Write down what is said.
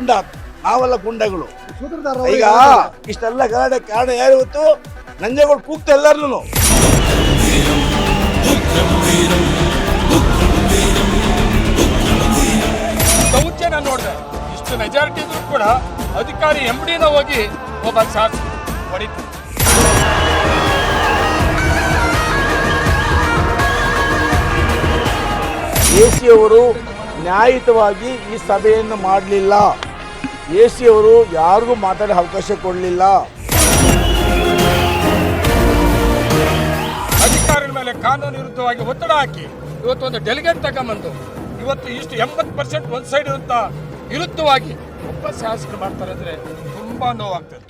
ಗುಂಡ, ನಾವೆಲ್ಲ ಗುಂಡಗಳು. ಈಗ ಇಷ್ಟೆಲ್ಲ ಗಲಾಟೆ ಕಾರಣ ಯಾರು ಇವತ್ತು? ನಂಜೇಗೌಡ ಕೂಗ್ತಾ ಎಲ್ಲಾರ್ನು. ದೌರ್ಜನ್ಯ ನೋಡಿದೆ, ಇಷ್ಟು ಮೆಜಾರಿಟಿ ಇದ್ರು ಕೂಡ ಅಧಿಕಾರಿ MDನ ಹೋಗಿ ಒಬ್ಬ ಶಾಸಕ ಹೊಡಿತು. AC ಅವರು ನ್ಯಾಯಯುತವಾಗಿ ಈ ಸಭೆಯನ್ನು ಮಾಡಲಿಲ್ಲ. AC ಅವರು ಯಾರಿಗೂ ಮಾತಾಡೋ ಅವಕಾಶ ಕೊಡಲಿಲ್ಲ. ಅಧಿಕಾರಿಗಳ ಮೇಲೆ ಕಾನೂನು ವಿರುದ್ಧವಾಗಿ ಒತ್ತಡ ಹಾಕಿ ಇವತ್ತು ಒಂದು ಡೆಲಿಗೇಟ್ ತಗೊಂಬಂದು ಇವತ್ತು ಇಷ್ಟು 80% ಒಂದು ಸೈಡ್ ಇರುತ್ತಾ ವಿರುದ್ಧವಾಗಿ ಒಬ್ಬ ಶಾಸಕರು ಮಾಡ್ತಾರೆ ಅಂದರೆ ತುಂಬಾ ನೋವಾಗ್ತದೆ.